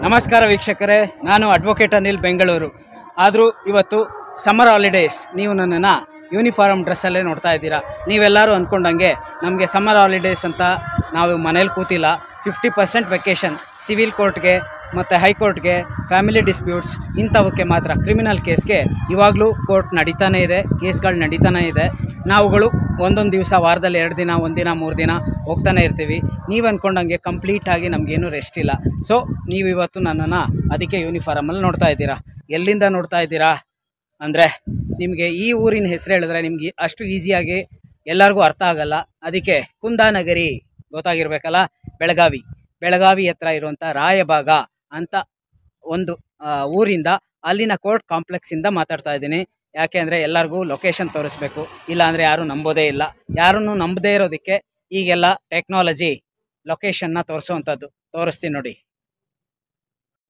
ನಮಸ್ಕಾರ ವೀಕ್ಷಕರೇ, ನಾನು ಅಡ್ವೊಕೇಟ್ ಅನಿಲ್ ಬೆಂಗಳೂರು. ಆದರೂ ಇವತ್ತು ಸಮ್ಮರ್ ಹಾಲಿಡೇಸ್, ನೀವು ನನ್ನನ್ನು ಯೂನಿಫಾರ್ಮ್ ಡ್ರೆಸ್ಸಲ್ಲೇ ನೋಡ್ತಾ ಇದ್ದೀರಾ. ನೀವೆಲ್ಲರೂ ಅಂದ್ಕೊಂಡಂಗೆ ನಮಗೆ ಸಮ್ಮರ್ ಹಾಲಿಡೇಸ್ ಅಂತ ನಾವು ಮನೇಲಿ ಕೂತಿಲ್ಲ. 50% ವೆಕೇಷನ್ ಸಿವಿಲ್ ಕೋರ್ಟ್ಗೆ ಮತ್ತು ಹೈಕೋರ್ಟ್ಗೆ, ಫ್ಯಾಮಿಲಿ ಡಿಸ್ಪ್ಯೂಟ್ಸ್ ಇಂಥವಕ್ಕೆ ಮಾತ್ರ. ಕ್ರಿಮಿನಲ್ ಕೇಸ್ಗೆ ಇವಾಗಲೂ ಕೋರ್ಟ್ ನಡೀತಾನೇ ಇದೆ, ಕೇಸ್ಗಳು ನಡೀತಾನೇ ಇದೆ. ನಾವುಗಳು ಒಂದೊಂದು ದಿವಸ, ವಾರದಲ್ಲಿ 2 ದಿನ, 1 ದಿನ, 3 ದಿನ ಹೋಗ್ತಾನೆ ಇರ್ತೀವಿ. ನೀವು ಅಂದ್ಕೊಂಡಂಗೆ ಕಂಪ್ಲೀಟಾಗಿ ನಮಗೇನು ರೆಸ್ಟ್ ಇಲ್ಲ. ಸೊ ನೀವು ಇವತ್ತು ನನ್ನನ್ನು ಅದಕ್ಕೆ ಯೂನಿಫಾರ್ಮಲ್ಲಿ ನೋಡ್ತಾ ಇದ್ದೀರಾ. ಎಲ್ಲಿಂದ ನೋಡ್ತಾ ಇದ್ದೀರಾ ಅಂದರೆ, ನಿಮಗೆ ಈ ಊರಿನ ಹೆಸರು ಹೇಳಿದ್ರೆ ನಿಮಗೆ ಅಷ್ಟು ಈಸಿಯಾಗಿ ಎಲ್ಲರಿಗೂ ಅರ್ಥ ಆಗಲ್ಲ. ಅದಕ್ಕೆ ಕುಂದಾನಗರಿ ಗೊತ್ತಾಗಿರಬೇಕಲ್ಲ. ಬೆಳಗಾವಿ ಹತ್ರ ಇರುವಂಥ ರಾಯಬಾಗ ಅಂತ ಒಂದು ಊರಿಂದ, ಅಲ್ಲಿನ ಕೋರ್ಟ್ ಕಾಂಪ್ಲೆಕ್ಸಿಂದ ಮಾತಾಡ್ತಾ ಇದ್ದೀನಿ. ಯಾಕೆ ಅಂದರೆ ಎಲ್ಲರಿಗೂ ಲೊಕೇಶನ್ ತೋರಿಸ್ಬೇಕು, ಇಲ್ಲಾಂದರೆ ಯಾರೂ ನಂಬೋದೇ ಇಲ್ಲ. ಯಾರನ್ನು ನಂಬದೇ ಇರೋದಕ್ಕೆ ಈಗೆಲ್ಲ ಟೆಕ್ನಾಲಜಿ ಲೊಕೇಶನ್ನ ತೋರಿಸೋವಂಥದ್ದು. ತೋರಿಸ್ತೀನಿ ನೋಡಿ.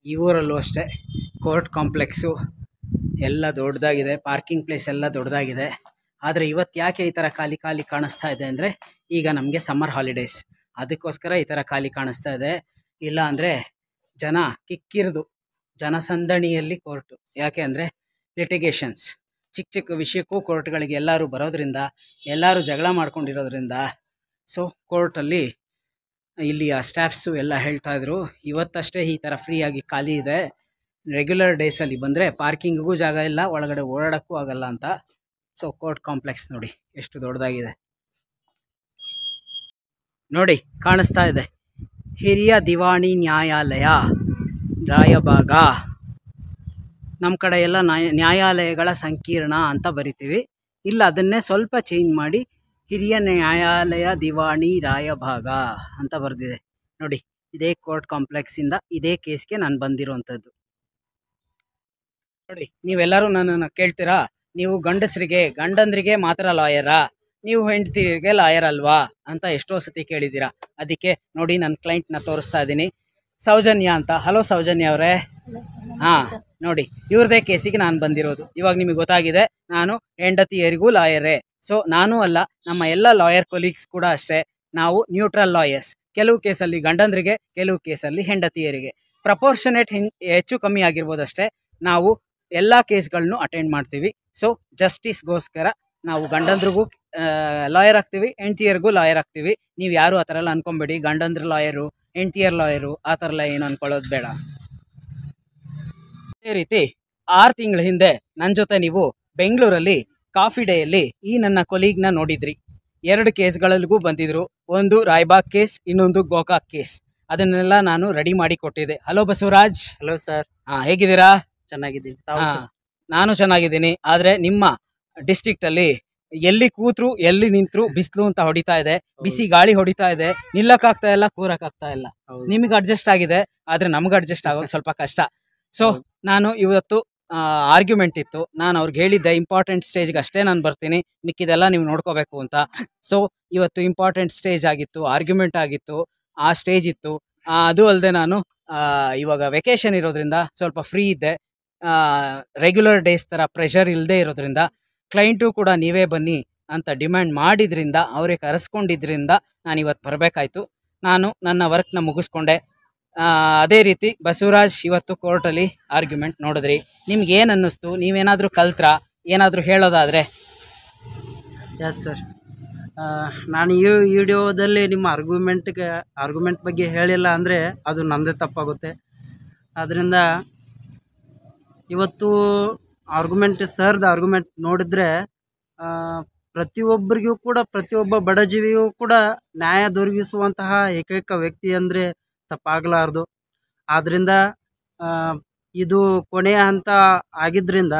ಈ ಊರಲ್ಲೂ ಅಷ್ಟೇ ಕೋರ್ಟ್ ಕಾಂಪ್ಲೆಕ್ಸು ಎಲ್ಲ ದೊಡ್ಡದಾಗಿದೆ, ಪಾರ್ಕಿಂಗ್ ಪ್ಲೇಸ್ ಎಲ್ಲ ದೊಡ್ಡದಾಗಿದೆ. ಆದರೆ ಇವತ್ತು ಯಾಕೆ ಈ ಥರ ಖಾಲಿ ಕಾಣಿಸ್ತಾ ಇದೆ ಅಂದರೆ, ಈಗ ನಮಗೆ ಸಮ್ಮರ್ ಹಾಲಿಡೇಸ್, ಅದಕ್ಕೋಸ್ಕರ ಈ ಥರ ಖಾಲಿ ಕಾಣಿಸ್ತಾ ಇದೆ. ಇಲ್ಲ ಅಂದರೆ ಜನ ಕಿಕ್ಕಿರಿದು ಜನಸಂದಣಿಯಲ್ಲಿ ಕೋರ್ಟು. ಯಾಕೆ ಅಂದರೆ ಲಿಟಿಗೇಷನ್ಸ್, ಚಿಕ್ಕ ವಿಷಯಕ್ಕೂ ಕೋರ್ಟ್ಗಳಿಗೆ ಎಲ್ಲರೂ ಬರೋದ್ರಿಂದ, ಎಲ್ಲರೂ ಜಗಳ ಮಾಡ್ಕೊಂಡಿರೋದ್ರಿಂದ, ಸೊ ಕೋರ್ಟಲ್ಲಿ ಇಲ್ಲಿಯ ಸ್ಟಾಫ್ಸು ಎಲ್ಲ ಹೇಳ್ತಾಯಿದ್ರು, ಇವತ್ತಷ್ಟೇ ಈ ಥರ ಫ್ರೀಯಾಗಿ ಖಾಲಿ ಇದೆ, ರೆಗ್ಯುಲರ್ ಡೇಸಲ್ಲಿ ಬಂದರೆ ಪಾರ್ಕಿಂಗಿಗೂ ಜಾಗ ಇಲ್ಲ, ಒಳಗಡೆ ಓಡಾಡೋಕ್ಕೂ ಆಗಲ್ಲ ಅಂತ. ಸೊ ಕೋರ್ಟ್ ಕಾಂಪ್ಲೆಕ್ಸ್ ನೋಡಿ ಎಷ್ಟು ದೊಡ್ಡದಾಗಿದೆ. ನೋಡಿ ಕಾಣಿಸ್ತಾ ಇದೆ, ಹಿರಿಯ ದಿವಾಣಿ ನ್ಯಾಯಾಲಯ ರಾಯಬಾಗ. ನಮ್ಮ ಕಡೆ ಎಲ್ಲ ನ್ಯಾಯಾಲಯಗಳ ಸಂಕೀರ್ಣ ಅಂತ ಬರಿತೀವಿ. ಇಲ್ಲ, ಅದನ್ನೇ ಸ್ವಲ್ಪ ಚೇಂಜ್ ಮಾಡಿ ಹಿರಿಯ ನ್ಯಾಯಾಲಯ ದಿವಾಣಿ ರಾಯಬಾಗ ಅಂತ ಬರೆದಿದೆ ನೋಡಿ. ಇದೇ ಕೋರ್ಟ್ ಕಾಂಪ್ಲೆಕ್ಸಿಂದ ಇದೇ ಕೇಸ್ಗೆ ನಾನು ಬಂದಿರುವಂಥದ್ದು ನೋಡಿ. ನೀವೆಲ್ಲರೂ ನನ್ನನ್ನು ಕೇಳ್ತೀರಾ, ನೀವು ಗಂಡಂದ್ರಿಗೆ ಮಾತ್ರ ಲಾಯರಾ, ನೀವು ಹೆಂಡತಿಗೆ ಲಾಯರ್ ಅಲ್ವಾ ಅಂತ ಎಷ್ಟೋ ಸತಿ ಕೇಳಿದ್ದೀರಾ. ಅದಕ್ಕೆ ನೋಡಿ, ನನ್ನ ಕ್ಲೈಂಟ್ನ ತೋರಿಸ್ತಾ ಇದ್ದೀನಿ, ಸೌಜನ್ಯ ಅಂತ. ಹಲೋ ಸೌಜನ್ಯ ಅವರೇ. ಹಾಂ ನೋಡಿ, ಇವ್ರದೇ ಕೇಸಿಗೆ ನಾನು ಬಂದಿರೋದು. ಇವಾಗ ನಿಮಗೆ ಗೊತ್ತಾಗಿದೆ, ನಾನು ಹೆಂಡತಿಯರಿಗೂ ಲಾಯರೇ. ಸೊ ನಾನು ಅಲ್ಲ, ನಮ್ಮ ಎಲ್ಲ ಲಾಯರ್ ಕೊಲೀಗ್ಸ್ ಕೂಡ ಅಷ್ಟೇ, ನಾವು ನ್ಯೂಟ್ರಲ್ ಲಾಯರ್ಸ್. ಕೆಲವು ಕೇಸಲ್ಲಿ ಗಂಡಂದ್ರಿಗೆ, ಕೆಲವು ಕೇಸಲ್ಲಿ ಹೆಂಡತಿಯರಿಗೆ. ಪ್ರಪೋರ್ಷನೇಟ್ ಹೆಚ್ಚು ಕಮ್ಮಿ ಆಗಿರ್ಬೋದಷ್ಟೇ. ನಾವು ಎಲ್ಲ ಕೇಸ್ಗಳನ್ನು ಅಟೆಂಡ್ ಮಾಡ್ತೀವಿ. ಸೊ ಜಸ್ಟಿಸ್ಗೋಸ್ಕರ ನಾವು ಗಂಡಂದ್ರಿಗೂ ಲಾಯರ್ ಆಗ್ತೀವಿ, ಹೆಂಡ್ತಿಯರಿಗೂ ಲಾಯರ್ ಆಗ್ತೀವಿ. ನೀವು ಯಾರು ಆ ಥರ ಎಲ್ಲ ಅಂದ್ಕೊಂಬೇಡಿ, ಗಂಡಂದ್ರ ಲಾಯರು, ಹೆಂಡ್ತಿಯರ್ ಲಾಯರು ಆ ಥರ ಎಲ್ಲ ಏನು ಅಂದ್ಕೊಳ್ಳೋದು ಬೇಡ. ಅದೇ ರೀತಿ 6 ತಿಂಗಳ ಹಿಂದೆ ನನ್ನ ಜೊತೆ ನೀವು ಬೆಂಗಳೂರಲ್ಲಿ ಕಾಫಿ ಡೇಯಲ್ಲಿ ಈ ನನ್ನ ಕೊಲೀಗ್ನ ನೋಡಿದ್ರಿ. 2 ಕೇಸ್ಗಳಿಗೂ ಬಂದಿದ್ರು. ಒಂದು ರಾಯಬಾಗ್ ಕೇಸ್, ಇನ್ನೊಂದು ಗೋಕಾಕ್ ಕೇಸ್. ಅದನ್ನೆಲ್ಲ ನಾನು ರೆಡಿ ಮಾಡಿ ಕೊಟ್ಟಿದ್ದೆ. ಹಲೋ ಬಸವರಾಜ್. Hello sir. ಹಾಂ, ಹೇಗಿದ್ದೀರಾ? ಚೆನ್ನಾಗಿದ್ದೀನಿ. ನಾನು ಚೆನ್ನಾಗಿದ್ದೀನಿ. ಆದರೆ ನಿಮ್ಮ ಡಿಸ್ಟ್ರಿಕ್ಟಲ್ಲಿ ಎಲ್ಲಿ ಕೂತ್ರು ಎಲ್ಲಿ ನಿಂತರು ಬಿಸಿಲು ಅಂತ ಹೊಡಿತಾ ಇದೆ, ಬಿಸಿ ಗಾಳಿ ಹೊಡಿತಾ ಇದೆ, ನಿಲ್ಲಕ್ಕಾಗ್ತಾ ಇಲ್ಲ, ಕೂರಕ್ಕಾಗ್ತಾ ಇಲ್ಲ. ನಿಮಗೆ ಅಡ್ಜಸ್ಟ್ ಆಗಿದೆ, ಆದರೆ ನಮ್ಗೆ ಅಡ್ಜಸ್ಟ್ ಆಗೋದು ಸ್ವಲ್ಪ ಕಷ್ಟ. ಸೊ ನಾನು ಇವತ್ತು ಆರ್ಗ್ಯುಮೆಂಟ್ ಇತ್ತು, ನಾನು ಅವ್ರಿಗೆ ಹೇಳಿದ್ದೆ ಇಂಪಾರ್ಟೆಂಟ್ ಸ್ಟೇಜ್ಗೆ ಅಷ್ಟೇ ನಾನು ಬರ್ತೀನಿ, ಮಿಕ್ಕಿದೆಲ್ಲ ನೀವು ನೋಡ್ಕೋಬೇಕು ಅಂತ. ಸೊ ಇವತ್ತು ಇಂಪಾರ್ಟೆಂಟ್ ಸ್ಟೇಜ್ ಆಗಿತ್ತು, ಆರ್ಗ್ಯುಮೆಂಟ್ ಆಗಿತ್ತು, ಆ ಸ್ಟೇಜ್ ಇತ್ತು. ಅದು ಅಲ್ಲದೆ ನಾನು ಇವಾಗ ವೆಕೇಷನ್ ಇರೋದ್ರಿಂದ ಸ್ವಲ್ಪ ಫ್ರೀ ಇದ್ದೆ. ರೆಗ್ಯುಲರ್ ಡೇಸ್ ಥರ ಪ್ರೆಷರ್ ಇಲ್ಲದೆ ಇರೋದ್ರಿಂದ, ಕ್ಲೈಂಟು ಕೂಡ ನೀವೇ ಬನ್ನಿ ಅಂತ ಡಿಮ್ಯಾಂಡ್ ಮಾಡಿದ್ರಿಂದ, ಅವರೇ ಕರೆಸ್ಕೊಂಡಿದ್ರಿಂದ ನಾನು ಇವತ್ತು ಬರಬೇಕಾಯ್ತು. ನಾನು ನನ್ನ ವರ್ಕ್ನ ಮುಗಿಸ್ಕೊಂಡೆ. ಅದೇ ರೀತಿ ಬಸವರಾಜ್ ಇವತ್ತು ಕೋರ್ಟಲ್ಲಿ ಆರ್ಗ್ಯುಮೆಂಟ್ ನೋಡಿದ್ರಿ. ನಿಮ್ಗೆ ಏನು ಅನ್ನಿಸ್ತು? ನೀವೇನಾದರೂ ಕಲ್ತ್ರಾ? ಏನಾದರೂ ಹೇಳೋದಾದರೆ? ಎಸ್ ಸರ್, ನಾನು ಈ ವಿಡಿಯೋದಲ್ಲಿ ನಿಮ್ಮ ಆರ್ಗ್ಯುಮೆಂಟ್ ಬಗ್ಗೆ ಹೇಳಿಲ್ಲ ಅಂದರೆ ಅದು ನಮ್ಮದೇ ತಪ್ಪಾಗುತ್ತೆ. ಆದ್ದರಿಂದ ಇವತ್ತು ಸರ್ದು ಆರ್ಗ್ಯುಮೆಂಟ್ ನೋಡಿದರೆ ಪ್ರತಿಯೊಬ್ಬರಿಗೂ ಕೂಡ, ಪ್ರತಿಯೊಬ್ಬ ಬಡಜೀವಿಗೂ ಕೂಡ ನ್ಯಾಯ ದೊರಕಿಸುವಂತಹ ಏಕೈಕ ವ್ಯಕ್ತಿ ಅಂದರೆ ತಪ್ಪಾಗಲಾರ್ದು. ಆದ್ದರಿಂದ ಇದು ಕೊನೆಯ ಹಂತ ಆಗಿದ್ದರಿಂದ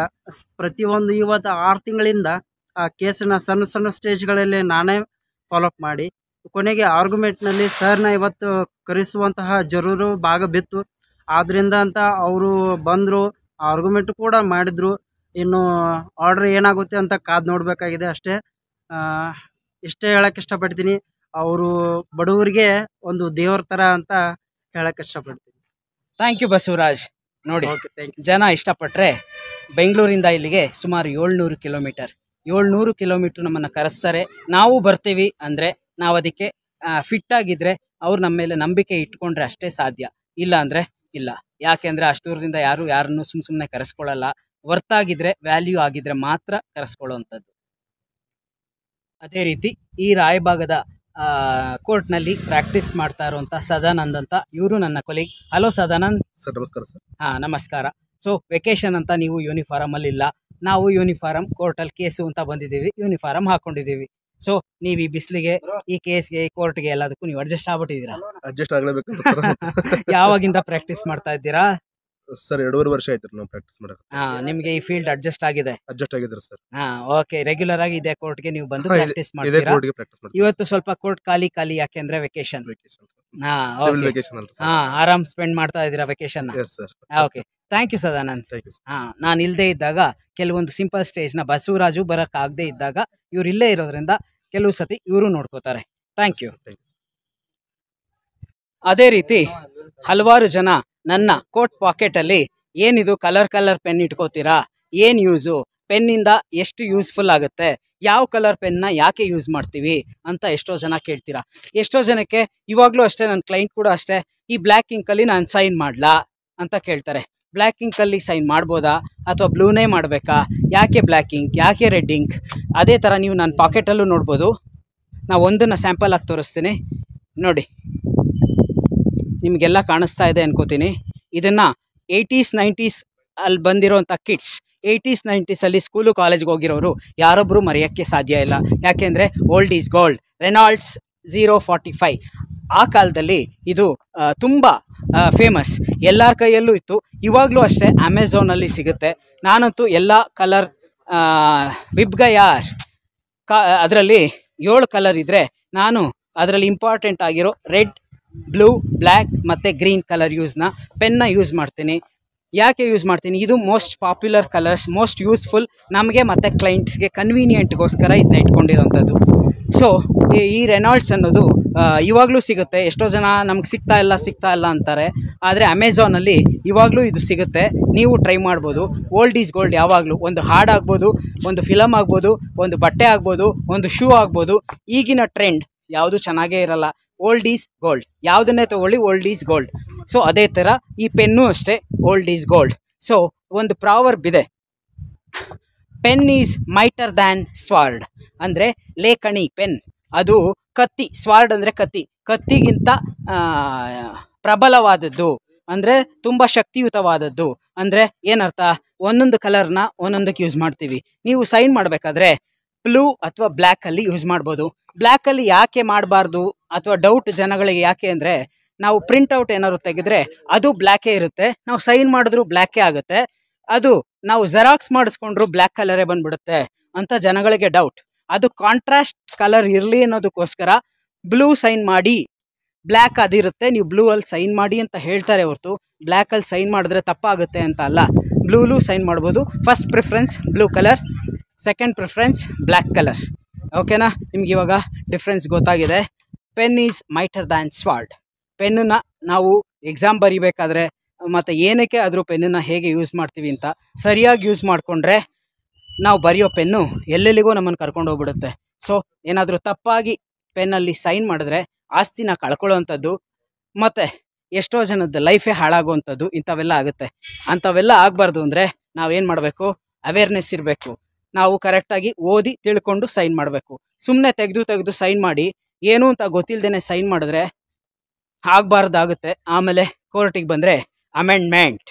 ಪ್ರತಿಯೊಂದು ಇವತ್ತು 6 ತಿಂಗಳಿಂದ ಆ ಕೇಸನ್ನ ಸಣ್ಣ ಸ್ಟೇಜ್ಗಳಲ್ಲಿ ನಾನೇ ಫಾಲೋಅಪ್ ಮಾಡಿ ಕೊನೆಗೆ ಆರ್ಗ್ಯುಮೆಂಟ್ನಲ್ಲಿ ಸರ್ನ ಇವತ್ತು ಕರೆಸುವಂತಹ ಜರೂರು ಭಾಗ ಬಿತ್ತು. ಆದ್ದರಿಂದ ಅಂತ ಅವರು ಬಂದರು, ಆರ್ಗ್ಯುಮೆಂಟ್ ಕೂಡ ಮಾಡಿದರು. ಇನ್ನು ಆರ್ಡ್ರ್ ಏನಾಗುತ್ತೆ ಅಂತ ಕಾದು ನೋಡಬೇಕಾಗಿದೆ ಅಷ್ಟೇ. ಇಷ್ಟೇ ಹೇಳಕ್ಕೆ ಇಷ್ಟಪಡ್ತೀನಿ. ಅವರು ಬಡವರಿಗೆ ಒಂದು ದೇವ್ರ ಥರ ಅಂತ ಹೇಳಕ್ಕೆ ಇಷ್ಟಪಡ್ತೀನಿ. Thank you Basavaraj. ನೋಡಿ, ಥ್ಯಾಂಕ್ ಯು. ಜನ ಇಷ್ಟಪಟ್ಟರೆ ಬೆಂಗಳೂರಿಂದ ಇಲ್ಲಿಗೆ ಸುಮಾರು 700 ಕಿಲೋಮೀಟರ್, 700 ಕಿಲೋಮೀಟ್ರ್ ನಮ್ಮನ್ನು ಕರೆಸ್ತಾರೆ. ನಾವು ಬರ್ತೀವಿ ಅಂದರೆ ನಾವು ಅದಕ್ಕೆ ಫಿಟ್ ಆಗಿದ್ದರೆ, ಅವ್ರು ನಮ್ಮ ಮೇಲೆ ನಂಬಿಕೆ ಇಟ್ಕೊಂಡ್ರೆ ಅಷ್ಟೇ ಸಾಧ್ಯ. ಇಲ್ಲ ಅಂದರೆ ಇಲ್ಲ. ಯಾಕೆಂದರೆ ಅಷ್ಟು ದೂರದಿಂದ ಯಾರನ್ನು ಸುಮ್ಮನೆ ಕರೆಸ್ಕೊಳ್ಳಲ್ಲ. ವರ್ತ್ ಆಗಿದ್ರೆ, ವ್ಯಾಲ್ಯೂ ಆಗಿದ್ರೆ ಮಾತ್ರ ಕರೆಸ್ಕೊಳ್ಳೋವಂಥದ್ದು. ಅದೇ ರೀತಿ ಈ ರಾಯಭಾಗದ ಕೋರ್ಟ್ನಲ್ಲಿ ಪ್ರಾಕ್ಟೀಸ್ ಮಾಡ್ತಾ ಇರುವಂಥ ಸದಾನಂದ್ ಅಂತ, ಇವರು ನನ್ನ ಕೊಲೀಗ್. ಹಲೋ ಸದಾನಂದ್. ಸರ್ ನಮಸ್ಕಾರ ಸರ್. ಹಾಂ, ನಮಸ್ಕಾರ. ಸೊ ವೆಕೇಶನ್ ಅಂತ ನೀವು ಯೂನಿಫಾರಮಲ್ಲಿ ಇಲ್ಲ, ನಾವು ಯೂನಿಫಾರಮ್ ಕೋರ್ಟಲ್ಲಿ ಕೇಸು ಅಂತ ಬಂದಿದ್ದೀವಿ, ಯೂನಿಫಾರಮ್ ಹಾಕ್ಕೊಂಡಿದ್ದೀವಿ. ಸೊ ನೀವು ಈ ಬಿಸಿಲಿಗೆ, ಈ ಕೇಸ್ಗೆ, ಈ ಕೋರ್ಟ್ಗೆ ಎಲ್ಲದಕ್ಕೂ ನೀವು ಅಡ್ಜಸ್ಟ್ ಆಗ್ಬಿಟ್ಟಿದ್ದೀರಾ? ಅಡ್ಜಸ್ಟ್ ಆಗಲೇಬೇಕು ಸರ್. ಯಾವಾಗಿಂದ ಪ್ರಾಕ್ಟೀಸ್ ಮಾಡ್ತಾ ಇದ್ದೀರಾ? ಸರ್ 2.5 ವರ್ಷ ಆಯ್ತು ನಾವು ಪ್ರಾಕ್ಟೀಸ್ ಮಾಡಕ್ಕೆ. ನಿಮಗೆ ಈ ಫೀಲ್ಡ್ ಅಡ್ಜಸ್ಟ್ ಆಗಿದೆ? ಅಡ್ಜಸ್ಟ್ ಆಗಿದ್ದಾರೆ ಸರ್. ಓಕೆ. ರೆಗ್ಯುಲರ್ ಆಗಿ ಇದೇ ಕೋರ್ಟ್ಗೆ ನೀವು ಬಂದು ಪ್ರಾಕ್ಟೀಸ್ ಇದೇ ಮಾಡ್ತೀರಾ? ಕೋರ್ಟ್ಗೆ ಪ್ರಾಕ್ಟೀಸ್ ಮಾಡ್ತೀವಿ. ಇವತ್ತು ಸ್ವಲ್ಪ ಕೋರ್ಟ್ ಖಾಲಿ ಯಾಕೆಂದ್ರೆ ವೆಕೇಶನ್. ಸಿವಿಲ್ ವೆಕೇಶನ್ ಅಲ್ಲ ಸರ್. ಆರಾಮ್ ಸ್ಪೆಂಡ್ ಮಾಡ್ತಾ ಇದ್ದೀರಾ vacation? Yes sir. Okay, thank you Sadanand. Thank you sir. ನಾನು ಇಲ್ಲದೆ ಇದ್ದಾಗ ಕೆಲವೊಂದು ಸಿಂಪಲ್ ಸ್ಟೇಜ್ನ ಬಸವರಾಜು ಬರೋಕ್ಕಾಗದೇ ಇದ್ದಾಗ ಇವ್ರು ಇಲ್ಲೇ ಇರೋದ್ರಿಂದ ಕೆಲವು ಸತಿ ಇವರು ನೋಡ್ಕೋತಾರೆ. Thank you. Thank you. ಅದೇ ರೀತಿ ಹಲವಾರು ಜನ ನನ್ನ ಕೋಟ್ ಪಾಕೆಟಲ್ಲಿ ಏನಿದು ಕಲರ್ ಪೆನ್ ಇಟ್ಕೋತೀರಾ, ಏನು ಯೂಸು, ಪೆನ್ನಿಂದ ಎಷ್ಟು ಯೂಸ್ಫುಲ್ ಆಗುತ್ತೆ, ಯಾವ ಕಲರ್ ಪೆನ್ನ ಯಾಕೆ ಯೂಸ್ ಮಾಡ್ತೀವಿ ಅಂತ ಎಷ್ಟೋ ಜನ ಕೇಳ್ತೀರಾ. ಎಷ್ಟೋ ಜನಕ್ಕೆ ಇವಾಗಲೂ ಅಷ್ಟೇ, ನನ್ನ ಕ್ಲೈಂಟ್ ಕೂಡ ಅಷ್ಟೇ, ಈ ಬ್ಲ್ಯಾಕ್ ಇಂಕಲ್ಲಿ ನಾನು ಸೈನ್ ಮಾಡಲಾ ಅಂತ ಕೇಳ್ತಾರೆ. ಬ್ಲ್ಯಾಕ್ ಇಂಕಲ್ಲಿ ಸೈನ್ ಮಾಡ್ಬೋದಾ ಅಥವಾ ಬ್ಲೂನೇ ಮಾಡಬೇಕಾ, ಯಾಕೆ ಬ್ಲ್ಯಾಕ್ ಇಂಕ್, ಯಾಕೆ ರೆಡ್ ಇಂಕ್? ಅದೇ ಥರ ನೀವು ನನ್ನ ಪಾಕೆಟಲ್ಲೂ ನೋಡ್ಬೋದು. ನಾವು ಒಂದನ್ನು ಸ್ಯಾಂಪಲ್ ಆಗಿ ತೋರಿಸ್ತೀನಿ ನೋಡಿ. ನಿಮಗೆಲ್ಲ ಕಾಣಿಸ್ತಾ ಇದೆ ಅನ್ಕೋತೀನಿ. ಇದನ್ನು 80s 90s ಅಲ್ಲಿ ಬಂದಿರೋಂಥ ಕಿಡ್ಸ್, 80s 90s ಅಲ್ಲಿ ಸ್ಕೂಲು ಕಾಲೇಜ್ಗೆ ಹೋಗಿರೋರು ಯಾರೊಬ್ಬರು ಮರೆಯೋಕ್ಕೆ ಸಾಧ್ಯ ಇಲ್ಲ. ಯಾಕೆಂದರೆ ಓಲ್ಡ್ ಈಸ್ ಗೋಲ್ಡ್. ರೆನಾಲ್ಡ್ಸ್ 045 ಆ ಕಾಲದಲ್ಲಿ ಇದು ತುಂಬ ಫೇಮಸ್, ಎಲ್ಲರ ಕೈಯಲ್ಲೂ ಇತ್ತು. ಇವಾಗಲೂ ಅಷ್ಟೇ ಅಮೆಝಾನಲ್ಲಿ ಸಿಗುತ್ತೆ. ನಾನಂತೂ ಎಲ್ಲ ಕಲರ್ ವಿಬ್ಗಯಾರ್ ಅದರಲ್ಲಿ 7 ಕಲರ್ ಇದ್ದರೆ ನಾನು ಅದರಲ್ಲಿ ಇಂಪಾರ್ಟೆಂಟ್ ಆಗಿರೋ ರೆಡ್, ಬ್ಲೂ, ಬ್ಲ್ಯಾಕ್ ಮತ್ತು ಗ್ರೀನ್ ಕಲರ್ ಪೆನ್ನ ಯೂಸ್ ಮಾಡ್ತೀನಿ. ಯಾಕೆ ಯೂಸ್ ಮಾಡ್ತೀನಿ? ಇದು most popular colours, most useful ನಮಗೆ ಮತ್ತು ಕ್ಲೈಂಟ್ಸ್ಗೆ ಕನ್ವೀನಿಯೆಂಟ್ಗೋಸ್ಕರ ಇದನ್ನ ಇಟ್ಕೊಂಡಿರೋಂಥದ್ದು. ಸೊ ಈ ರೆನಾಲ್ಡ್ಸ್ ಅನ್ನೋದು ಇವಾಗಲೂ ಸಿಗುತ್ತೆ. ಎಷ್ಟೋ ಜನ ನಮ್ಗೆ ಸಿಗ್ತಾ ಇಲ್ಲ ಅಂತಾರೆ, ಆದರೆ ಅಮೆಝಾನಲ್ಲಿ ಇವಾಗಲೂ ಇದು ಸಿಗುತ್ತೆ. ನೀವು ಟ್ರೈ ಮಾಡ್ಬೋದು. ಓಲ್ಡ್ ಈಸ್ ಗೋಲ್ಡ್ ಯಾವಾಗಲೂ. ಒಂದು ಹಾಡು ಆಗ್ಬೋದು, ಒಂದು ಫಿಲಮ್ ಆಗ್ಬೋದು, ಒಂದು ಬಟ್ಟೆ ಆಗ್ಬೋದು, ಒಂದು ಶೂ ಆಗ್ಬೋದು. ಈಗಿನ ಟ್ರೆಂಡ್ ಯಾವುದು ಚೆನ್ನಾಗೇ ಇರಲ್ಲ. ಓಲ್ಡ್ ಈಸ್ ಗೋಲ್ಡ್, ಯಾವುದನ್ನೇ ತೊಗೊಳ್ಳಿ ಓಲ್ಡ್ ಈಸ್ ಗೋಲ್ಡ್. ಸೊ ಅದೇ ಥರ ಈ ಪೆನ್ನು ಅಷ್ಟೇ, ಓಲ್ಡ್ ಈಸ್ ಗೋಲ್ಡ್. ಸೊ ಒಂದು ಪ್ರಾವರ್ಬ್ ಇದೆ, pen is mightier than sword. ಅಂದರೆ ಲೇಖಣಿ, ಪೆನ್ ಅದು ಕತ್ತಿ, ಸ್ವಾರ್ಡ್ ಅಂದರೆ ಕತ್ತಿಗಿಂತ ಪ್ರಬಲವಾದದ್ದು, ಅಂದರೆ ತುಂಬ ಶಕ್ತಿಯುತವಾದದ್ದು. ಅಂದರೆ ಏನರ್ಥ? ಒಂದೊಂದು ಕಲರ್ನ ಒಂದೊಂದಕ್ಕೆ ಯೂಸ್ ಮಾಡ್ತೀವಿ. ನೀವು ಸೈನ್ ಮಾಡಬೇಕಾದ್ರೆ ಬ್ಲೂ ಅಥವಾ ಬ್ಲ್ಯಾಕಲ್ಲಿ ಯೂಸ್ ಮಾಡ್ಬೋದು. ಬ್ಲ್ಯಾಕಲ್ಲಿ ಯಾಕೆ ಮಾಡಬಾರ್ದು ಅಥವಾ ಡೌಟ್ ಜನಗಳಿಗೆ ಯಾಕೆ ಅಂದರೆ, ನಾವು ಪ್ರಿಂಟೌಟ್ ಏನಾದ್ರು ತೆಗೆದ್ರೆ ಅದು ಬ್ಲ್ಯಾಕೇ ಇರುತ್ತೆ, ನಾವು ಸೈನ್ ಮಾಡಿದ್ರು ಬ್ಲ್ಯಾಕೇ ಆಗುತ್ತೆ, ಅದು ನಾವು ಜೆರಾಕ್ಸ್ ಮಾಡಿಸ್ಕೊಂಡ್ರು ಬ್ಲ್ಯಾಕ್ ಕಲರೇ ಬಂದ್ಬಿಡುತ್ತೆ ಅಂತ ಜನಗಳಿಗೆ ಡೌಟ್. ಅದು ಕಾಂಟ್ರಾಸ್ಟ್ ಕಲರ್ ಇರಲಿ ಅನ್ನೋದಕ್ಕೋಸ್ಕರ ಬ್ಲೂ ಸೈನ್ ಮಾಡಿ, ಬ್ಲ್ಯಾಕ್ ಅದಿರುತ್ತೆ, ನೀವು ಬ್ಲೂ ಅಲ್ಲಿ ಸೈನ್ ಮಾಡಿ ಅಂತ ಹೇಳ್ತಾರೆ ಹೊರತು ಬ್ಲ್ಯಾಕಲ್ಲಿ ಸೈನ್ ಮಾಡಿದ್ರೆ ತಪ್ಪಾಗುತ್ತೆ ಅಂತ ಅಲ್ಲ. ಬ್ಲೂಲು ಸೈನ್ ಮಾಡ್ಬೋದು. First preference blue colour, second preference black colour. ಓಕೆನಾ? ನಿಮ್ಗೆ ಇವಾಗ ಡಿಫ್ರೆನ್ಸ್ ಗೊತ್ತಾಗಿದೆ. Pen is mightier than sword. ಪೆನ್ನನ್ನು ನಾವು ಎಕ್ಸಾಮ್ ಬರೀಬೇಕಾದ್ರೆ ಮತ್ತು ಏನಕ್ಕೆ ಆದರೂ ಪೆನ್ನನ್ನು ಹೇಗೆ ಯೂಸ್ ಮಾಡ್ತೀವಿ ಅಂತ ಸರಿಯಾಗಿ ಯೂಸ್ ಮಾಡಿಕೊಂಡ್ರೆ ನಾವು ಬರೆಯೋ ಪೆನ್ನು ಎಲ್ಲೆಲ್ಲಿಗೂ ನಮ್ಮನ್ನು ಕರ್ಕೊಂಡು ಹೋಗ್ಬಿಡುತ್ತೆ. ಸೊ ಏನಾದರೂ ತಪ್ಪಾಗಿ ಪೆನ್ನಲ್ಲಿ ಸೈನ್ ಮಾಡಿದ್ರೆ ಆಸ್ತಿನ ಕಳ್ಕೊಳ್ಳೋವಂಥದ್ದು ಮತ್ತು ಎಷ್ಟೋ ಜನದ ಲೈಫೇ ಹಾಳಾಗುವಂಥದ್ದು ಇಂಥವೆಲ್ಲ ಆಗುತ್ತೆ. ಅಂಥವೆಲ್ಲ ಆಗಬಾರ್ದು ಅಂದರೆ ನಾವೇನು ಮಾಡಬೇಕು? ಅವೇರ್ನೆಸ್ ಇರಬೇಕು. ನಾವು ಕರೆಕ್ಟಾಗಿ ಓದಿ ತಿಳ್ಕೊಂಡು ಸೈನ್ ಮಾಡಬೇಕು. ಸುಮ್ಮನೆ ತೆಗೆದು ಸೈನ್ ಮಾಡಿ ಏನು ಅಂತ ಗೊತ್ತಿಲ್ಲದೇ ಸೈನ್ ಮಾಡಿದ್ರೆ ಆಗಬಾರ್ದಾಗುತ್ತೆ. ಆಮೇಲೆ ಕೋರ್ಟಿಗೆ ಬಂದರೆ ಅಮೆಂಡ್ಮೆಂಟ್,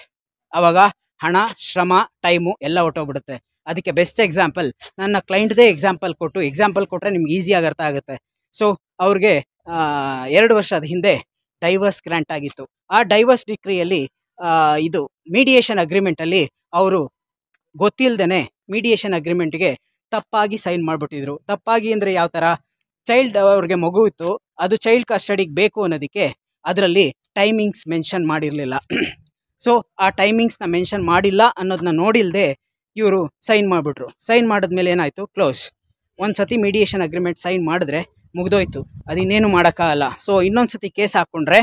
ಆವಾಗ ಹಣ, ಶ್ರಮ, ಟೈಮು ಎಲ್ಲ ಹೊಟ್ಟೋಗ್ಬಿಡುತ್ತೆ. ಅದಕ್ಕೆ ಬೆಸ್ಟ್ ಎಕ್ಸಾಂಪಲ್ ನನ್ನ ಕ್ಲೈಂಟ್ದೇ ಎಕ್ಸಾಂಪಲ್ ಕೊಟ್ಟರೆ ನಿಮ್ಗೆ ಈಸಿಯಾಗಿ ಅರ್ಥ ಆಗುತ್ತೆ. ಸೊ ಅವ್ರಿಗೆ 2 ವರ್ಷದ ಹಿಂದೆ ಡೈವರ್ಸ್ ಗ್ರ್ಯಾಂಟ್ ಆಗಿತ್ತು. ಆ ಡೈವರ್ಸ್ ಡಿಕ್ರಿಯಲ್ಲಿ ಇದು ಮೀಡಿಯೇಷನ್ ಅಗ್ರಿಮೆಂಟಲ್ಲಿ ಅವರು ಗೊತ್ತಿಲ್ಲದೇ ಮೀಡಿಯೇಷನ್ ಅಗ್ರಿಮೆಂಟ್ಗೆ ತಪ್ಪಾಗಿ ಸೈನ್ ಮಾಡಿಬಿಟ್ಟಿದ್ರು. ತಪ್ಪಾಗಿ ಅಂದರೆ ಯಾವ ಥರ? ಚೈಲ್ಡ್, ಅವ್ರಿಗೆ ಮಗು ಇತ್ತು, ಅದು ಚೈಲ್ಡ್ ಕಸ್ಟಡಿಗೆ ಬೇಕು ಅನ್ನೋದಕ್ಕೆ ಅದರಲ್ಲಿ ಟೈಮಿಂಗ್ಸ್ ಮೆನ್ಷನ್ ಮಾಡಿರಲಿಲ್ಲ. ಸೊ ಆ ಟೈಮಿಂಗ್ಸ್ನ ಮೆನ್ಷನ್ ಮಾಡಿಲ್ಲ ಅನ್ನೋದನ್ನ ನೋಡಿಲ್ಲದೆ ಇವರು ಸೈನ್ ಮಾಡಿಬಿಟ್ರು. ಸೈನ್ ಮಾಡಿದ್ಮೇಲೆ ಏನಾಯಿತು? ಕ್ಲೋಸ್. ಒಂದು ಸತಿ ಮೀಡಿಯೇಷನ್ ಅಗ್ರಿಮೆಂಟ್ ಸೈನ್ ಮಾಡಿದ್ರೆ ಮುಗ್ದೋಯ್ತು, ಅದಿನ್ನೇನು ಮಾಡೋಕ್ಕಾಗಲ್ಲ. ಸೊ ಇನ್ನೊಂದು ಸತಿ ಕೇಸ್ ಹಾಕ್ಕೊಂಡ್ರೆ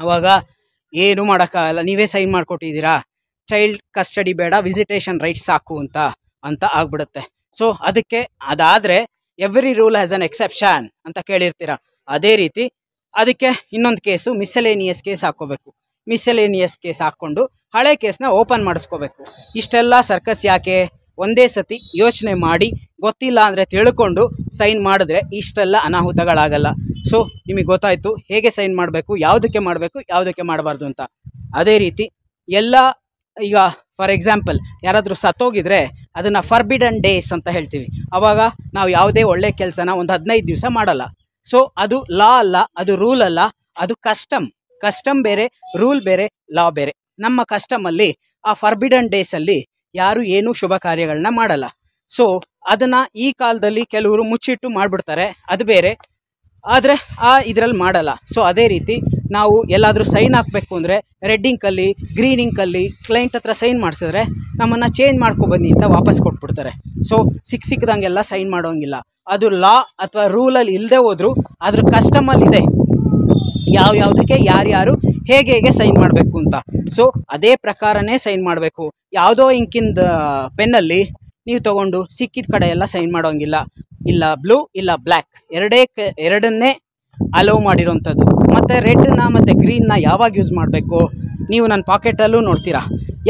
ಅವಾಗ ಏನೂ ಮಾಡೋಕ್ಕಾಗಲ್ಲ, ನೀವೇ ಸೈನ್ ಮಾಡಿಕೊಟ್ಟಿದ್ದೀರಾ, ಚೈಲ್ಡ್ ಕಸ್ಟಡಿ ಬೇಡ, ವಿಸಿಟೇಷನ್ ರೈಟ್ಸ್ ಸಾಕು ಅಂತ ಆಗ್ಬಿಡುತ್ತೆ. ಸೊ ಅದಕ್ಕೆ ಅದಾದರೆ every rule has an exception ಅಂತ ಕೇಳಿರ್ತೀರ. ಅದೇ ರೀತಿ ಅದಕ್ಕೆ ಇನ್ನೊಂದು ಕೇಸು ಮಿಸ್ಸೆಲೇನಿಯಸ್ ಕೇಸ್ ಹಾಕ್ಕೋಬೇಕು. ಮಿಸೆಲೇನಿಯಸ್ ಕೇಸ್ ಹಾಕ್ಕೊಂಡು ಹಳೆ ಕೇಸ್ನ ಓಪನ್ ಮಾಡಿಸ್ಕೋಬೇಕು. ಇಷ್ಟೆಲ್ಲ ಸರ್ಕಸ್ ಯಾಕೆ? ಒಂದೇ ಸತಿ ಯೋಚನೆ ಮಾಡಿ ಗೊತ್ತಿಲ್ಲ ಅಂದರೆ ತಿಳ್ಕೊಂಡು ಸೈನ್ ಮಾಡಿದ್ರೆ ಇಷ್ಟೆಲ್ಲ ಅನಾಹುತಗಳಾಗಲ್ಲ. ಸೊ ನಿಮಗೆ ಗೊತ್ತಾಯಿತು ಹೇಗೆ ಸೈನ್ ಮಾಡಬೇಕು, ಯಾವುದಕ್ಕೆ ಮಾಡಬೇಕು, ಯಾವುದಕ್ಕೆ ಮಾಡಬಾರ್ದು ಅಂತ. ಅದೇ ರೀತಿ ಎಲ್ಲ ಈಗ ಫಾರ್ ಎಕ್ಸಾಂಪಲ್ ಯಾರಾದರೂ ಸತ್ತೋಗಿದ್ರೆ ಅದನ್ನು ಫರ್ಬಿಡನ್ ಡೇಸ್ ಅಂತ ಹೇಳ್ತೀವಿ. ಆವಾಗ ನಾವು ಯಾವುದೇ ಒಳ್ಳೆ ಕೆಲಸನ ಒಂದು 15 ದಿವಸ ಮಾಡಲ್ಲ. ಸೊ ಅದು ಲಾ ಅಲ್ಲ, ಅದು ರೂಲ್ ಅಲ್ಲ, ಅದು ಕಸ್ಟಮ್ ಬೇರೆ, ರೂಲ್ ಬೇರೆ, ಲಾ ಬೇರೆ. ನಮ್ಮ ಕಸ್ಟಮಲ್ಲಿ ಆ ಫರ್ಬಿಡನ್ ಡೇಸಲ್ಲಿ ಯಾರು ಏನೂ ಶುಭ ಕಾರ್ಯಗಳನ್ನ ಮಾಡಲ್ಲ. ಸೊ ಅದನ್ನು ಈ ಕಾಲದಲ್ಲಿ ಕೆಲವರು ಮುಚ್ಚಿಟ್ಟು ಮಾಡಿಬಿಡ್ತಾರೆ, ಅದು ಬೇರೆ. ಆದರೆ ಇದರಲ್ಲಿ ಮಾಡಲ್ಲ. ಸೊ ಅದೇ ರೀತಿ ನಾವು ಎಲ್ಲಾದರೂ ಸೈನ್ ಹಾಕಬೇಕು ಅಂದರೆ ರೆಡ್ ಇಂಕಲ್ಲಿ, ಗ್ರೀನ್ ಇಂಕಲ್ಲಿ ಕ್ಲೈಂಟ್ ಹತ್ರ ಸೈನ್ ಮಾಡಿಸಿದ್ರೆ ನಮ್ಮನ್ನು ಚೇಂಜ್ ಮಾಡ್ಕೊಬನ್ನಿ ಅಂತ ವಾಪಸ್ ಕೊಟ್ಬಿಡ್ತಾರೆ. ಸೊ ಸಿಕ್ಕಿದಂಗೆಲ್ಲ ಸೈನ್ ಮಾಡೋಂಗಿಲ್ಲ. ಅದು ಲಾ ಅಥವಾ ರೂಲಲ್ಲಿ ಇಲ್ಲದೆ ಹೋದರೂ ಅದ್ರ ಕಸ್ಟಮಲ್ಲಿದೆ ಯಾವುದಕ್ಕೆ ಯಾರ್ಯಾರು ಹೇಗೆ ಸೈನ್ ಮಾಡಬೇಕು ಅಂತ. ಸೊ ಅದೇ ಪ್ರಕಾರನೇ ಸೈನ್ ಮಾಡಬೇಕು. ಯಾವುದೋ ಇಂಕಿಂದ ಪೆನ್ನಲ್ಲಿ ನೀವು ತೊಗೊಂಡು ಸಿಕ್ಕಿದ ಕಡೆ ಎಲ್ಲ ಸೈನ್ ಮಾಡೋಂಗಿಲ್ಲ. ಇಲ್ಲ ಬ್ಲೂ ಇಲ್ಲ ಬ್ಲ್ಯಾಕ್ ಎರಡನ್ನೇ ಅಲೋವ್ ಮಾಡಿರೋಂಥದ್ದು. ಮತ್ತು ರೆಡ್ನ ಮತ್ತು ಗ್ರೀನ್ನ ಯಾವಾಗ ಯೂಸ್ ಮಾಡಬೇಕು ನೀವು ನನ್ನ ಪಾಕೆಟಲ್ಲೂ ನೋಡ್ತೀರಾ.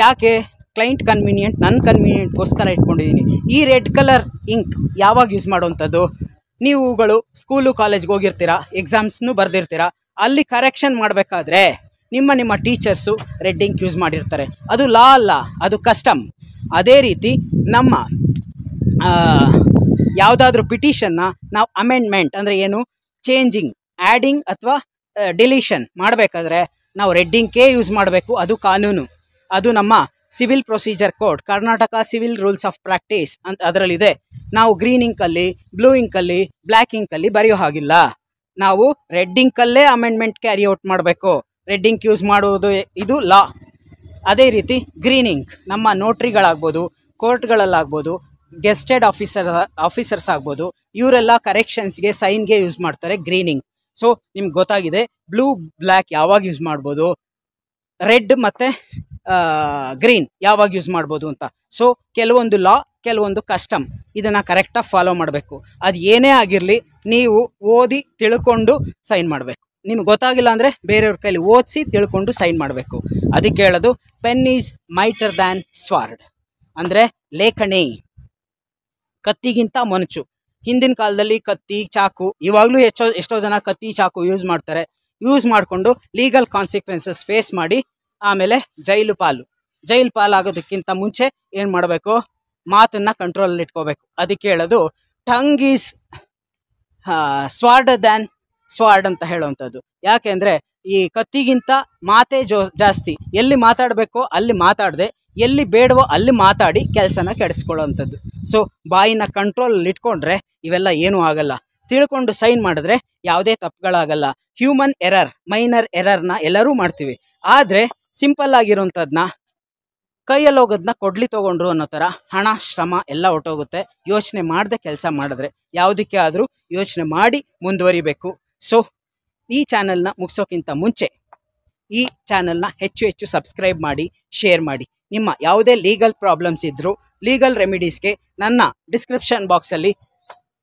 ಯಾಕೆ? ಕ್ಲೈಂಟ್ ಕನ್ವೀನಿಯೆಂಟ್, ನನ್ನ ಕನ್ವೀನಿಯೆಂಟ್ಗೋಸ್ಕರ ಇಟ್ಕೊಂಡಿದ್ದೀನಿ. ಈ ರೆಡ್ ಕಲರ್ ಇಂಕ್ ಯಾವಾಗ ಯೂಸ್ ಮಾಡೋವಂಥದ್ದು? ನೀವುಗಳು ಸ್ಕೂಲು ಕಾಲೇಜ್ಗೆ ಹೋಗಿರ್ತೀರಾ, ಎಕ್ಸಾಮ್ಸ್ನು ಬರೆದಿರ್ತೀರಾ, ಅಲ್ಲಿ ಕರೆಕ್ಷನ್ ಮಾಡಬೇಕಾದ್ರೆ ನಿಮ್ಮ ಟೀಚರ್ಸು ರೆಡ್ ಇಂಕ್ ಯೂಸ್ ಮಾಡಿರ್ತಾರೆ. ಅದು ಲಾ ಅಲ್ಲ, ಅದು ಕಸ್ಟಮ್. ಅದೇ ರೀತಿ ನಮ್ಮ ಯಾವುದಾದ್ರೂ ಪಿಟಿಷನ್ನ ನಾವು ಅಮೆಂಡ್ಮೆಂಟ್ ಅಂದರೆ ಏನು, ಚೇಂಜಿಂಗ್, ಆ್ಯಡಿಂಗ್ ಅಥವಾ ಡಿಲೀಷನ್ ಮಾಡಬೇಕಾದ್ರೆ ನಾವು ರೆಡ್ ಇಂಕೇ ಯೂಸ್ ಮಾಡಬೇಕು. ಅದು ಕಾನೂನು. ಅದು ನಮ್ಮ civil procedure code, Karnataka civil rules of practice ಅಂತ ಅದರಲ್ಲಿದೆ. ನಾವು ಗ್ರೀನ್ ಇಂಕಲ್ಲಿ, ಬ್ಲೂ ಇಂಕಲ್ಲಿ, ಬ್ಲ್ಯಾಕ್ ಇಂಕಲ್ಲಿ ಬರೆಯೋ ಹಾಗಿಲ್ಲ. ನಾವು ರೆಡ್ ಇಂಕಲ್ಲೇ ಅಮೆಂಡ್ಮೆಂಟ್ ಕ್ಯಾರಿ ಔಟ್ ಮಾಡಬೇಕು. ರೆಡ್ ಇಂಕ್ ಯೂಸ್ ಮಾಡುವುದು ಇದು ಲಾ. ಅದೇ ರೀತಿ ಗ್ರೀನ್ ಇಂಕ್ ನಮ್ಮ ನೋಟ್ರಿಗಳಾಗ್ಬೋದು, ಕೋರ್ಟ್ಗಳಲ್ಲಾಗ್ಬೋದು, ಗೆಸ್ಟೆಡ್ ಆಫೀಸರ್ಸ್ ಆಗ್ಬೋದು, ಇವರೆಲ್ಲ ಕರೆಕ್ಷನ್ಸ್ಗೆ ಸೈನ್ಗೆ ಯೂಸ್ ಮಾಡ್ತಾರೆ ಗ್ರೀನ್ ಇಂಕ್. ಸೊ ನಿಮ್ಗೆ ಗೊತ್ತಾಗಿದೆ ಬ್ಲೂ ಬ್ಲ್ಯಾಕ್ ಯಾವಾಗ ಯೂಸ್ ಮಾಡ್ಬೋದು, ರೆಡ್ ಮತ್ತು ಗ್ರೀನ್ ಯಾವಾಗ ಯೂಸ್ ಮಾಡ್ಬೋದು ಅಂತ. ಸೊ ಕೆಲವೊಂದು ಲಾ, ಕೆಲವೊಂದು ಕಸ್ಟಮ್, ಇದನ್ನು ಕರೆಕ್ಟಾಗಿ ಫಾಲೋ ಮಾಡಬೇಕು. ಅದು ಏನೇ ಆಗಿರಲಿ ನೀವು ಓದಿ ತಿಳ್ಕೊಂಡು ಸೈನ್ ಮಾಡಬೇಕು. ನಿಮ್ಗೆ ಗೊತ್ತಾಗಿಲ್ಲ ಅಂದರೆ ಬೇರೆಯವ್ರ ಕೈಲಿ ಓದಿಸಿ ತಿಳ್ಕೊಂಡು ಸೈನ್ ಮಾಡಬೇಕು. ಅದಕ್ಕೆ ಹೇಳೋದು pen is mightier than sword, ಅಂದರೆ ಲೇಖನಿ ಕತ್ತಿಗಿಂತ ಮೊನಚು. ಹಿಂದಿನ ಕಾಲದಲ್ಲಿ ಕತ್ತಿ, ಚಾಕು, ಇವಾಗಲೂ ಎಷ್ಟೋ ಜನ ಕತ್ತಿ, ಚಾಕು ಯೂಸ್ ಮಾಡ್ತಾರೆ. ಯೂಸ್ ಮಾಡಿಕೊಂಡು ಲೀಗಲ್ ಕಾನ್ಸಿಕ್ವೆನ್ಸಸ್ ಫೇಸ್ ಮಾಡಿ ಆಮೇಲೆ ಜೈಲು ಪಾಲಾಗೋದಕ್ಕಿಂತ ಮುಂಚೆ ಏನು ಮಾಡಬೇಕು, ಮಾತನ್ನು ಕಂಟ್ರೋಲಲ್ಲಿ ಇಟ್ಕೋಬೇಕು. ಅದಕ್ಕೆ ಹೇಳೋದು ಟಂಗ್ ಈಸ್ ಸ್ವಾರ್ಡರ್ ದ್ಯಾನ್ ಸ್ವಾರ್ಡ್ ಅಂತ ಹೇಳುವಂಥದ್ದು. ಯಾಕೆಂದರೆ ಈ ಕತ್ತಿಗಿಂತ ಮಾತೇ ಜಾಸ್ತಿ. ಎಲ್ಲಿ ಮಾತಾಡಬೇಕೋ ಅಲ್ಲಿ ಮಾತಾಡದೆ, ಎಲ್ಲಿ ಬೇಡವೋ ಅಲ್ಲಿ ಮಾತಾಡಿ ಕೆಲಸನ ಕೆಡಿಸ್ಕೊಳ್ಳೋವಂಥದ್ದು. ಸೊ ಬಾಯಿನ ಕಂಟ್ರೋಲಲ್ಲಿ ಇಟ್ಕೊಂಡ್ರೆ ಇವೆಲ್ಲ ಏನೂ ಆಗಲ್ಲ. ತಿಳ್ಕೊಂಡು ಸೈನ್ ಮಾಡಿದ್ರೆ ಯಾವುದೇ ತಪ್ಪುಗಳಾಗಲ್ಲ. ಹ್ಯೂಮನ್ ಎರರ್, ಮೈನರ್ ಎರರ್ನ ಎಲ್ಲರೂ ಮಾಡ್ತೀವಿ. ಆದರೆ ಸಿಂಪಲ್ ಆಗಿರೋಂಥದ್ದನ್ನ ಕೈಯಲ್ಲಿ ಹೋಗೋದನ್ನ ಕೊಡ್ಲಿ ತೊಗೊಂಡ್ರು ಅನ್ನೋ ಥರ ಹಣ, ಶ್ರಮ ಎಲ್ಲ ಹೊಟ್ಟೋಗುತ್ತೆ. ಯೋಚನೆ ಮಾಡದೆ ಕೆಲಸ ಮಾಡಿದ್ರೆ ಯಾವುದಕ್ಕೆ ಆದರೂ ಯೋಚನೆ ಮಾಡಿ ಮುಂದುವರಿಬೇಕು. ಸೊ ಈ ಚಾನಲ್ನ ಮುಗಿಸೋಕ್ಕಿಂತ ಮುಂಚೆ ಈ ಚಾನಲ್ನ ಹೆಚ್ಚು ಸಬ್ಸ್ಕ್ರೈಬ್ ಮಾಡಿ, ಶೇರ್ ಮಾಡಿ. ನಿಮ್ಮ ಯಾವುದೇ ಲೀಗಲ್ ಪ್ರಾಬ್ಲಮ್ಸ್ ಇದ್ದರೂ ಲೀಗಲ್ ರೆಮಿಡೀಸ್ಗೆ ನನ್ನ ಡಿಸ್ಕ್ರಿಪ್ಷನ್ ಬಾಕ್ಸಲ್ಲಿ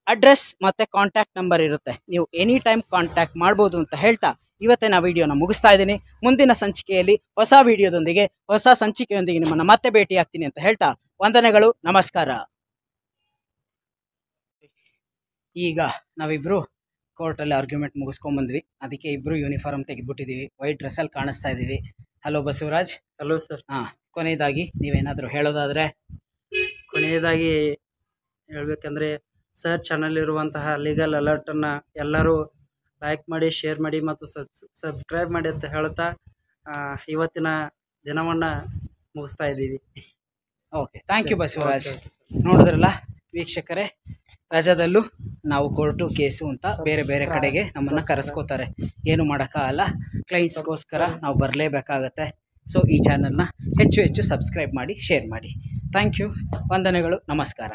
ಅಡ್ರೆಸ್ ಮತ್ತು ಕಾಂಟ್ಯಾಕ್ಟ್ ನಂಬರ್ ಇರುತ್ತೆ. ನೀವು ಎನಿ ಟೈಮ್ ಕಾಂಟ್ಯಾಕ್ಟ್ ಮಾಡ್ಬೋದು ಅಂತ ಹೇಳ್ತಾ ಇವತ್ತಿನ ವಿಡಿಯೋನ ಮುಗಿಸ್ತಾ ಇದ್ದೀನಿ. ಮುಂದಿನ ಸಂಚಿಕೆಯಲ್ಲಿ ಹೊಸ ವಿಡಿಯೋದೊಂದಿಗೆ, ಹೊಸ ಸಂಚಿಕೆಯೊಂದಿಗೆ ನಿಮ್ಮನ್ನು ಮತ್ತೆ ಭೇಟಿಯಾಗ್ತೀನಿ ಅಂತ ಹೇಳ್ತಾ ವಂದನೆಗಳು, ನಮಸ್ಕಾರ. ಈಗ ನಾವಿಬ್ಬರು ಕೋರ್ಟಲ್ಲಿ ಆರ್ಗ್ಯುಮೆಂಟ್ ಮುಗಿಸ್ಕೊಂಬಂದ್ವಿ. ಅದಕ್ಕೆ ಇಬ್ಬರು ಯೂನಿಫಾರ್ಮ್ ತೆಗೆದುಬಿಟ್ಟಿದ್ದೀವಿ, ವೈಟ್ ಡ್ರೆಸ್ಸಲ್ಲಿ ಕಾಣಿಸ್ತಾ ಇದ್ದೀವಿ. ಹಲೋ ಬಸವರಾಜ್. Hello sir. ಕೊನೆಯದಾಗಿ ನೀವೇನಾದರೂ ಹೇಳೋದಾದರೆ? ಕೊನೆಯದಾಗಿ ಹೇಳಬೇಕಂದ್ರೆ ಸರ್ ಚಾನಲ್ ಇರುವಂತಹ ಲೀಗಲ್ ಅಲರ್ಟನ್ನು ಎಲ್ಲರೂ ಲೈಕ್ ಮಾಡಿ, ಶೇರ್ ಮಾಡಿ ಮತ್ತು ಸಬ್ಸ್ಕ್ರೈಬ್ ಮಾಡಿ ಅಂತ ಹೇಳ್ತಾ ಇವತ್ತಿನ ದಿನವನ್ನು ಮುಗಿಸ್ತಾ ಇದ್ದೀವಿ. Okay, thank you Basavaraj. ನೋಡಿದ್ರಲ್ಲ ವೀಕ್ಷಕರೇ, ರಜದಲ್ಲೂ ನಾವು ಕೋರ್ಟು, ಕೇಸು ಅಂತ ಬೇರೆ ಬೇರೆ ಕಡೆಗೆ ನಮ್ಮನ್ನು ಕರೆಸ್ಕೋತಾರೆ. ಏನು ಮಾಡೋಕ್ಕಾಗಲ್ಲ, ಕ್ಲೈಂಟ್ಸ್ಗೋಸ್ಕರ ನಾವು ಬರಲೇಬೇಕಾಗತ್ತೆ. ಸೊ ಈ ಚಾನಲ್ನ ಹೆಚ್ಚು ಸಬ್ಸ್ಕ್ರೈಬ್ ಮಾಡಿ, ಶೇರ್ ಮಾಡಿ. ಥ್ಯಾಂಕ್ ಯು, ವಂದನೆಗಳು, ನಮಸ್ಕಾರ.